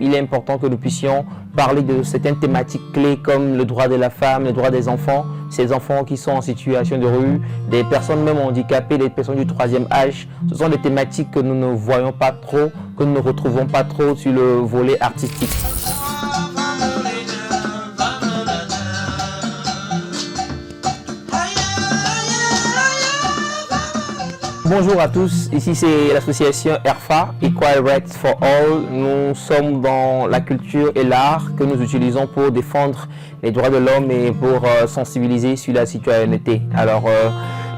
Il est important que nous puissions parler de certaines thématiques clés comme le droit de la femme, le droit des enfants, ces enfants qui sont en situation de rue, des personnes même handicapées, des personnes du troisième âge. Ce sont des thématiques que nous ne voyons pas trop, que nous ne retrouvons pas trop sur le volet artistique. Bonjour à tous, ici c'est l'association ERFA, Equal Rights for All. Nous sommes dans la culture et l'art que nous utilisons pour défendre les droits de l'homme et pour sensibiliser sur la citoyenneté. Alors,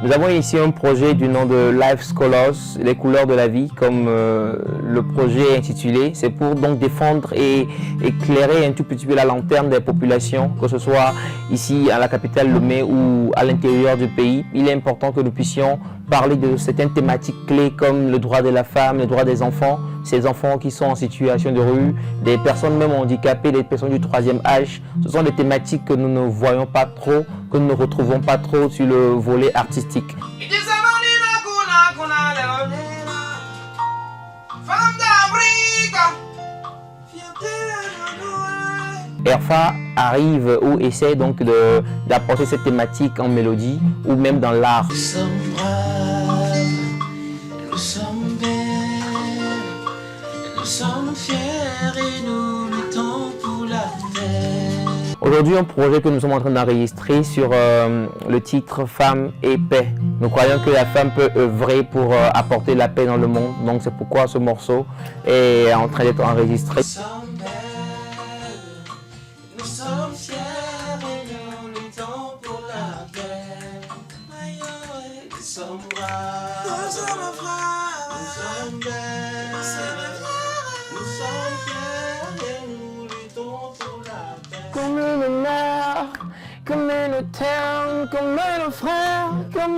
nous avons ici un projet du nom de Life Scholars, les couleurs de la vie, comme le projet est intitulé. C'est pour donc défendre et éclairer un tout petit peu la lanterne des populations, que ce soit ici à la capitale Lomé ou à l'intérieur du pays. Il est important que nous puissions parler de certaines thématiques clés comme le droit de la femme, le droit des enfants, ces enfants qui sont en situation de rue, des personnes même handicapées, des personnes du troisième âge. Ce sont des thématiques que nous ne voyons pas trop, que nous ne retrouvons pas trop sur le volet artistique. ERFA arrive ou essaie donc d'apporter cette thématique en mélodie ou même dans l'art. Nous sommes braves, nous sommes belles, nous sommes fiers et nous luttons pour la paix. Aujourd'hui, un projet que nous sommes en train d'enregistrer sur le titre Femme et paix. Nous croyons que la femme peut œuvrer pour apporter la paix dans le monde. Donc c'est pourquoi ce morceau est en train d'être enregistré. Nous sommes fiers et nous luttons pour la paix. Nous sommes braves, nous sommes braves, nous sommes belles, nous sommes fiers et nous luttons pour la paix. Comme une mère, comme une terre, comme un frère, comme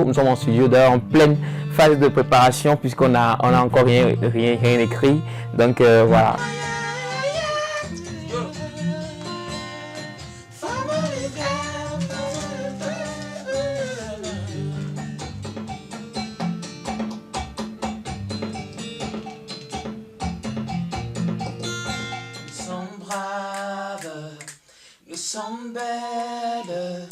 Nous sommes en studio d'ailleurs en pleine phase de préparation puisqu'on a encore rien écrit. Donc voilà. Nous sommes braves, nous sommes belles,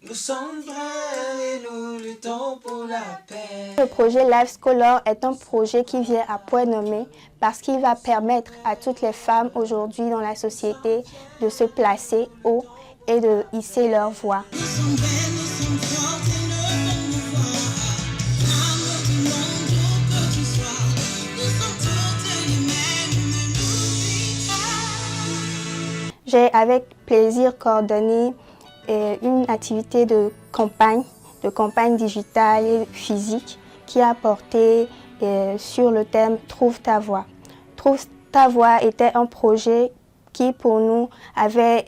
nous sommes vraies et nous luttons pour la paix. Le projet Life Scholars est un projet qui vient à point nommé parce qu'il va permettre à toutes les femmes aujourd'hui dans la société de se placer haut et de hisser leur voix. Nous sommes belles, nous sommes fortes et ne nous voir. L'amour du monde où que tu sois. Nous sommes toutes les mêmes, ne nous dis pas. J'ai avec plaisir coordonné une activité de campagne digitale et physique qui a porté sur le thème « Trouve ta voix ». « Trouve ta voix » était un projet qui pour nous avait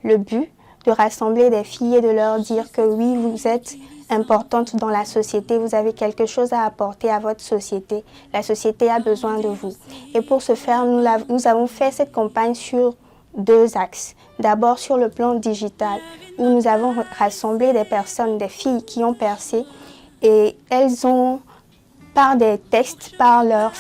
le but de rassembler des filles et de leur dire que oui, vous êtes importantes dans la société, vous avez quelque chose à apporter à votre société. La société a besoin de vous. Et pour ce faire, nous avons fait cette campagne sur deux axes. D'abord sur le plan digital, où nous avons rassemblé des personnes, des filles qui ont percé, et elles ont, par des textes, par leur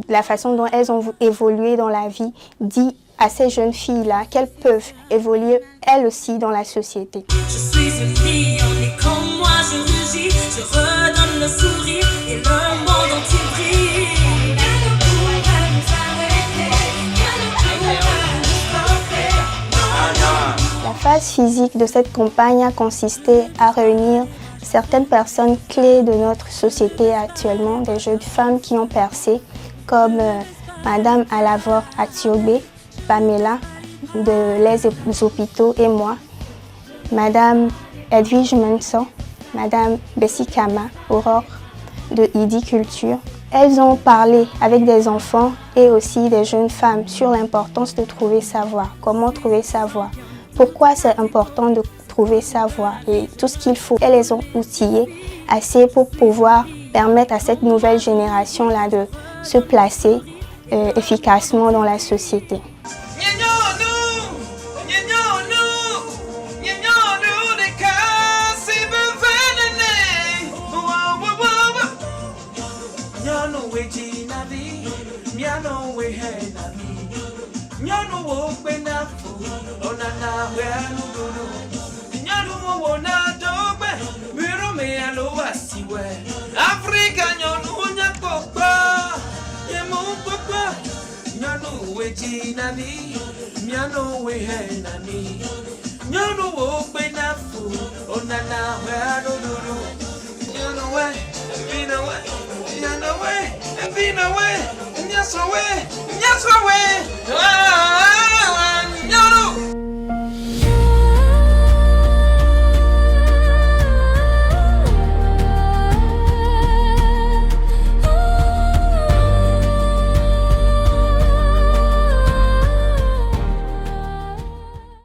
la façon dont elles ont évolué dans la vie, dit à ces jeunes filles-là qu'elles peuvent évoluer elles aussi dans la société. Je suis une fille, on est comme moi, je rugis, je redonne le sourire et le monde entier brille. La phase physique de cette campagne a consisté à réunir certaines personnes clés de notre société actuellement, des jeunes femmes qui ont percé, comme Madame Alavor Atiobé, Pamela de Les Hôpitaux et moi, Madame Edwige Manson, Madame Bessie Kama, Aurore de Idi Culture. Elles ont parlé avec des enfants et aussi des jeunes femmes sur l'importance de trouver sa voie, comment trouver sa voie, pourquoi c'est important de trouver sa voie et tout ce qu'il faut. Elles les ont outillées assez pour pouvoir permettre à cette nouvelle génération-là de se placer efficacement dans la société. we jina vi, miano we he na vi. Nyanu wo pe na fu, ona na we anu dulu. Nyanu wo na dogbe, biro me alo wasiwe. Africa nyanu nya pokpa, yemu pokpa. Nyanu we jina vi, miano we he na mi. Nyanu wo pe na fu, ona na we anu dulu. Nyanu we, vina we, nyanu we, vina we, nyaso we, nyaso we.